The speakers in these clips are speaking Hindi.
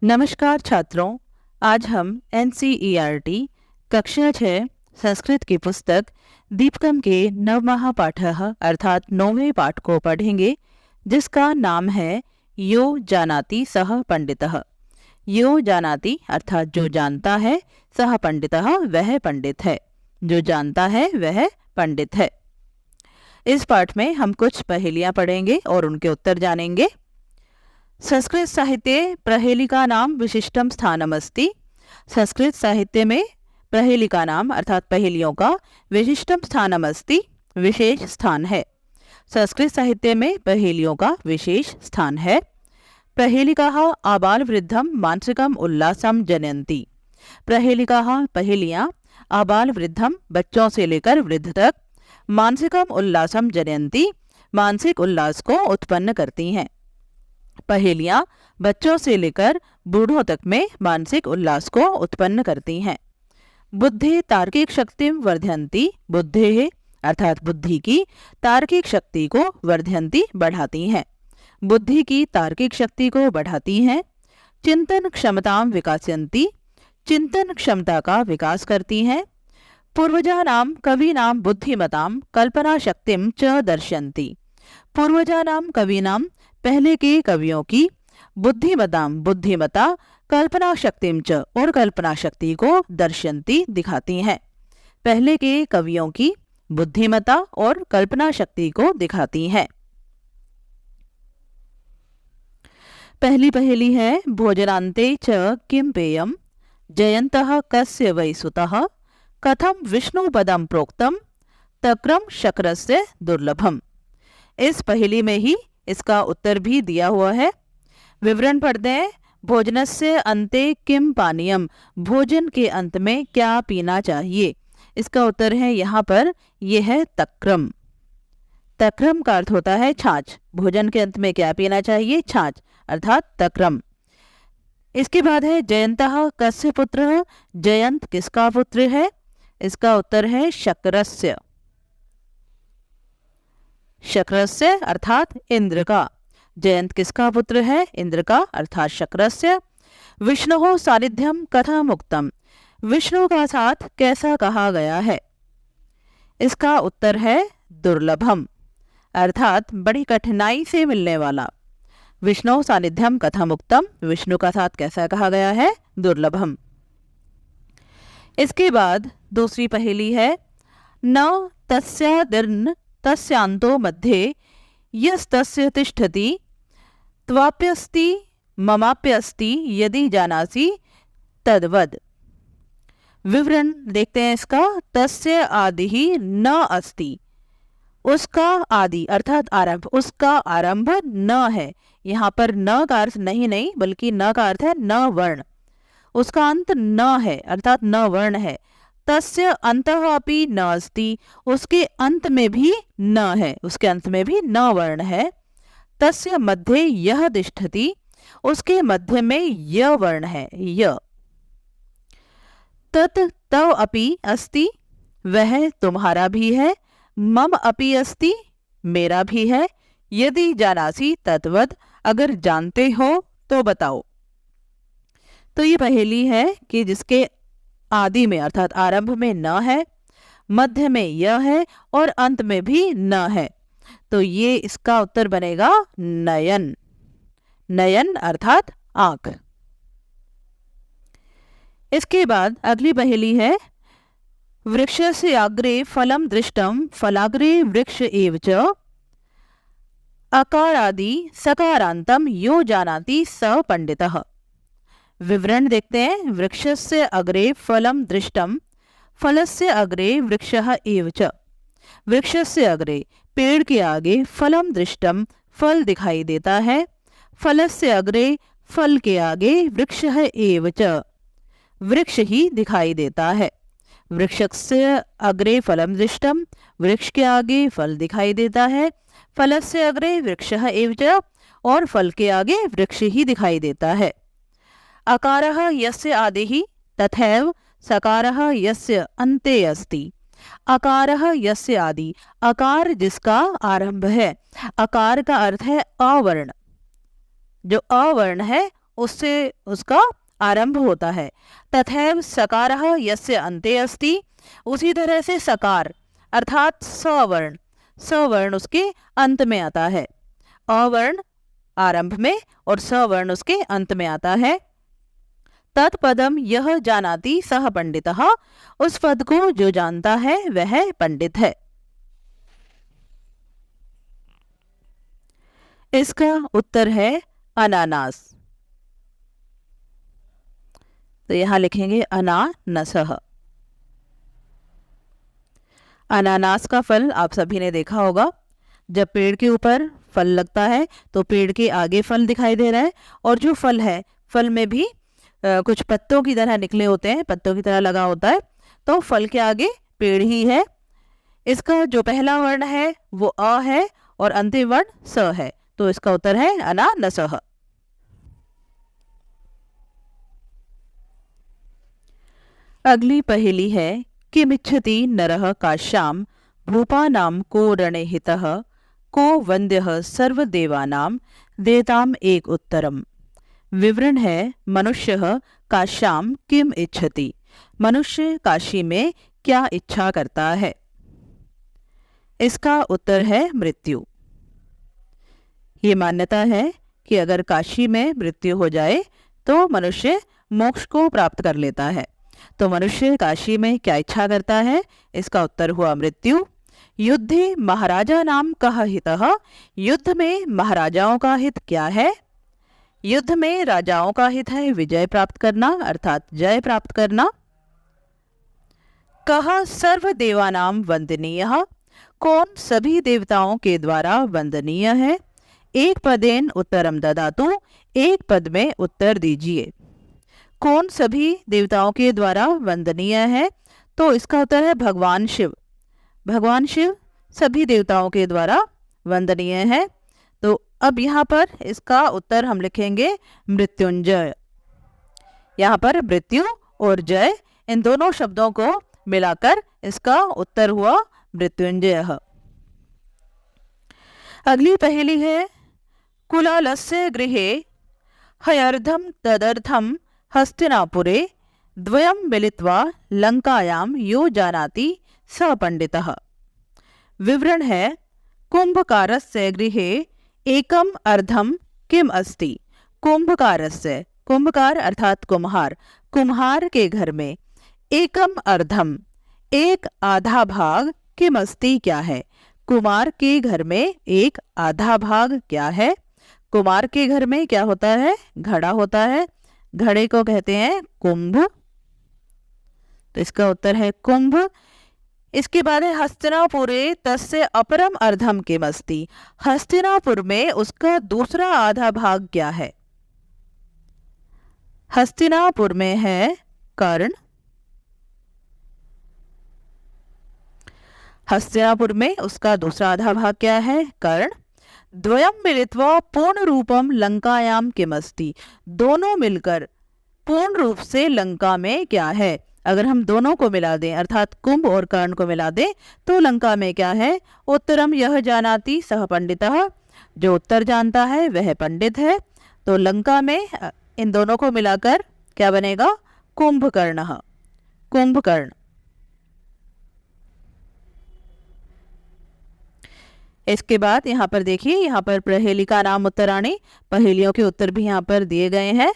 नमस्कार छात्रों, आज हम NCERT कक्षा 6 संस्कृत की पुस्तक दीपकम के नवमः पाठः अर्थात 9वें पाठ को पढ़ेंगे, जिसका नाम है यो जानाति सह पंडितः। यो जानाति अर्थात जो जानता है, सह पंडितः वह पंडित है। जो जानता है वह पंडित है। इस पाठ में हम कुछ पहेलियां पढ़ेंगे और उनके उत्तर जानेंगे। संस्कृत साहित्ये प्रहेलिका नाम विशिष्टम स्थानमस्ति। संस्कृत साहित्य में प्रहेलिका नाम अर्थात पहेलियों का विशिष्टम स्थानमस्ति विशेष स्थान है। संस्कृत साहित्य में पहेलियों का विशेष स्थान है। प्रहेलिकाः आबाल वृद्धम मानसिकम उल्लासम जनयन्ति। प्रहेलिकाः पहेलियां आबाल वृद्धम बच्चों से लेकर वृद्ध तक, मानसिकम उल्लासम जनयन्ति मानसिक उल्लास को उत्पन्न करती हैं। पहेलियां बच्चों से लेकर बूढ़ों तक में मानसिक उल्लास को उत्पन्न करती हैं। बुद्धि तार्किक शक्ति वर्धयन्ति। बुद्धि अर्थात बुद्धि की तार्किक शक्ति को वर्धयन्ति बढ़ाती हैं। बुद्धि की तार्किक शक्ति को बढ़ाती हैं। चिंतन क्षमताम विकासयन्ति। चिंतन क्षमता का विकास करती हैं। पूर्वजानाम कवीनाम बुद्धिमताम कल्पना शक्तिम च दर्शयन्ति। पूर्वजानाम कवीनाम पहले के कवियों की बुद्धिमताम बुद्धिमता कल्पना शक्तिम च और कल्पना शक्ति को दर्शयन्ति दिखाती हैं। पहले के कवियों की बुद्धिमता और कल्पना शक्ति को दिखाती हैं। पहली पहेली है भोजनान्ते च किम पेयम जयन्तः कस्य वै सुतः कथम विष्णुपदम प्रोक्तम तक्रम शक्रस्य दुर्लभम। इस पहेली में ही इसका उत्तर भी दिया हुआ है। विवरण पढ़ते हैं। भोजनस्य अन्ते किम पानीयम। भोजन के अंत में क्या पीना चाहिए। इसका उत्तर है यहाँ पर यह है तक्रम। तक्रम का अर्थ होता है छाछ। भोजन के अंत में क्या पीना चाहिए, छाछ अर्थात तक्रम। इसके बाद है जयन्तः कस्य पुत्रः। जयंत किसका पुत्र है। इसका उत्तर है शक्रस्य। शक्रस्य अर्थात इंद्र का। जयंत किसका पुत्र है, इंद्र का अर्थात शक्रस्य। विष्णु सानिध्यम कथम उक्तम। विष्णु का साथ कैसा कहा गया है। इसका उत्तर है दुर्लभम अर्थात बड़ी कठिनाई से मिलने वाला। विष्णु सानिध्यम कथम उक्तम, विष्णु का साथ कैसा कहा गया है, दुर्लभम। इसके बाद दूसरी पहेली है न तस्यादिर्न तस्यांतो मध्ये यस्तस्य तिष्ठति त्वाप्यस्ति ममाप्यस्ति यदि जानासि तद्वद। विवरण देखते हैं इसका। तस्य आदि ही न अस्ति। उसका आदि अर्थात आरंभ, उसका आरंभ न है। यहाँ पर न का अर्थ नहीं बल्कि न का अर्थ है न वर्ण। उसका अंत न है अर्थात न वर्ण है। तस्य अंतः अपि न अस्ति। उसके अंत में भी न है, उसके अंत में भी न वर्ण है। तस्य मध्ये यह तिष्ठति। उसके मध्य में य वर्ण है, य। तत् तव अपि अस्ति। वह तुम्हारा भी है। मम अपि अस्ति, मेरा भी है। यदि जानासि तद्वद, अगर जानते हो तो बताओ। तो ये पहेली है कि जिसके आदि में अर्थात आरंभ में न है, मध्य में य है और अंत में भी न है। तो ये इसका उत्तर बनेगा नयन। नयन अर्थात आंख। इसके बाद अगली पहेली है वृक्षस्य अग्रे फलम दृष्टम फलाग्रे वृक्ष एव च अकारादि सकारांतम यो जानाति स पंडितः। विवरण देखते हैं। वृक्षस्य अग्रे फलम दृष्टम, फलस्य अग्रे वृक्षः एव च। वृक्षस्य अग्रे पेड़ के आगे, फलम दृष्टम फल दिखाई देता है। फलस्य अग्रे फल के आगे, वृक्षः एव च वृक्ष ही दिखाई देता है। वृक्षस्य अग्रे फलम दृष्टम, वृक्ष के आगे फल दिखाई देता है। फलस्य अग्रे वृक्षः एव च और फल के आगे वृक्ष ही दिखाई देता है। अकारः यस्य आदिः तथैव सकारः यस्य अन्ते अस्ति। अकारः यस्य आदि, अकार जिसका आरंभ है। अकार का अर्थ है अवर्ण। जो अवर्ण है उससे उसका आरंभ होता है। तथैव सकारः यस्य अन्ते अस्ति, उसी तरह से सकार अर्थात सवर्ण, सवर्ण उसके अंत में आता है। अवर्ण आरंभ में और सवर्ण उसके अंत में आता है। तत्पदम यह जानाति सह पंडितः, उस पद को जो जानता है वह पंडित है। इसका उत्तर है अनानास। तो यहां लिखेंगे अनानसः। अनानास का फल आप सभी ने देखा होगा। जब पेड़ के ऊपर फल लगता है तो पेड़ के आगे फल दिखाई दे रहा है, और जो फल है फल में भी कुछ पत्तों की तरह निकले होते हैं, पत्तों की तरह लगा होता है, तो फल के आगे पेड़ ही है। इसका जो पहला वर्ण है वो अ है और अंतिम वर्ण स है, तो इसका उत्तर है अनानसः। अगली पहेली है किमिच्छति नरः काश्यां भूपानां को रणेहितः को वन्द्यः सर्वदेवानां देताम एक उत्तरम। विवरण है मनुष्यः काश्यां किम इच्छति, मनुष्य काशी में क्या इच्छा करता है। इसका उत्तर है मृत्यु। ये मान्यता है कि अगर काशी में मृत्यु हो जाए तो मनुष्य मोक्ष को प्राप्त कर लेता है। तो मनुष्य काशी में क्या इच्छा करता है, इसका उत्तर हुआ मृत्यु। युद्धे महाराजा नाम कह हितः, युद्ध में महाराजाओं का हित क्या है। युद्ध में राजाओं का हित है विजय प्राप्त करना अर्थात जय प्राप्त करना। कह सर्व देवानाम वंदनीयः, कौन सभी देवताओं के द्वारा वंदनीय है। एक पदेन उत्तरम ददातु, एक पद में उत्तर दीजिए। कौन सभी देवताओं के द्वारा वंदनीय है, तो इसका उत्तर है भगवान शिव। भगवान शिव सभी देवताओं के द्वारा वंदनीय है। तो अब यहाँ पर इसका उत्तर हम लिखेंगे मृत्युंजय। यहाँ पर मृत्यु और जय इन दोनों शब्दों को मिलाकर इसका उत्तर हुआ मृत्युंजय। अगली पहेली है कुलालस्य गृहे हयर्धम तदर्थम हस्तिनापुरे द्वयं मिलित्वा लंकायां यो जानाति स पंडितः। विवरण है कुंभकारस्य गृहे एकम अर्धम किम अस्ति। कुंभकारस्य, कुंभकार अर्थात कुम्हार, कुम्हार के घर में एकम अर्धम एक आधा भाग किम अस्ति क्या है। कुमार के घर में एक आधा भाग क्या है। कुमार के घर में क्या होता है, घड़ा होता है, घड़े को कहते हैं कुंभ। तो इसका उत्तर है कुंभ। इसके बाद है हस्तिनापुरे तस्य अपरम अर्धम किम अस्ति। हस्तिनापुर में उसका दूसरा आधा भाग क्या है। हस्तिनापुर में है कर्ण। हस्तिनापुर में उसका दूसरा आधा भाग क्या है, कर्ण। द्वयम मिलित्वा पूर्ण रूपम लंकायाम किमस्ति। दोनों मिलकर पूर्ण रूप से लंका में क्या है। अगर हम दोनों को मिला दें अर्थात कुंभ और कर्ण को मिला दें तो लंका में क्या है। उत्तरम यह जानाति सह पंडितः, जो उत्तर जानता है वह पंडित है। तो लंका में इन दोनों को मिलाकर क्या बनेगा, कुंभकर्ण। कुंभकर्ण। इसके बाद यहाँ पर देखिए, यहाँ पर पहेली का नाम उत्तराणी, पहेलियों के उत्तर भी यहाँ पर दिए गए हैं।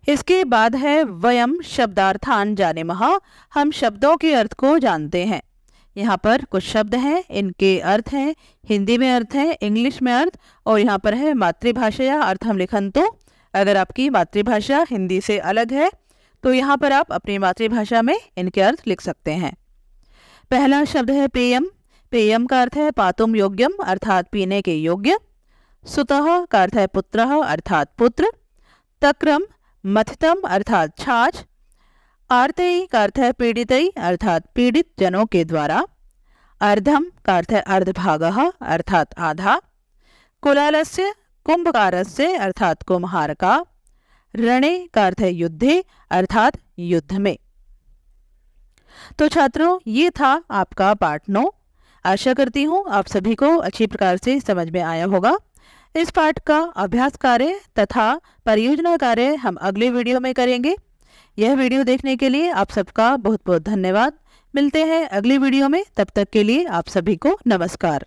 इसके बाद है वयम शब्दार्थान जानेमः, हम शब्दों के अर्थ को जानते हैं। यहाँ पर कुछ शब्द हैं, इनके अर्थ हैं, हिंदी में अर्थ है, इंग्लिश में अर्थ, और यहाँ पर है मातृभाषा या अर्थम लिखन। तो अगर आपकी मातृभाषा हिंदी से अलग है तो यहाँ पर आप अपनी मातृभाषा में इनके अर्थ लिख सकते हैं। पहला शब्द है पेयम। पेयम का अर्थ है पातुम योग्यम अर्थात पीने के योग्य। सुतः का अर्थ है पुत्रः अर्थात पुत्र। तक्रम मथितम अर्थात छाछ। आर्तई का अर्थ है पीड़ितई अर्थात पीड़ित जनों के द्वारा। अर्धम का अर्थ है अर्धभागः अर्थात आधा। कुलालस्य कुंभकारस्य अर्थात कुम्हार का। रणे का अर्थ है युद्धे अर्थात युद्ध में। तो छात्रों, ये था आपका पाठ 9। आशा करती हूँ आप सभी को अच्छी प्रकार से समझ में आया होगा। इस पाठ का अभ्यास कार्य तथा परियोजना कार्य हम अगले वीडियो में करेंगे। यह वीडियो देखने के लिए आप सबका बहुत बहुत धन्यवाद। मिलते हैं अगली वीडियो में, तब तक के लिए आप सभी को नमस्कार।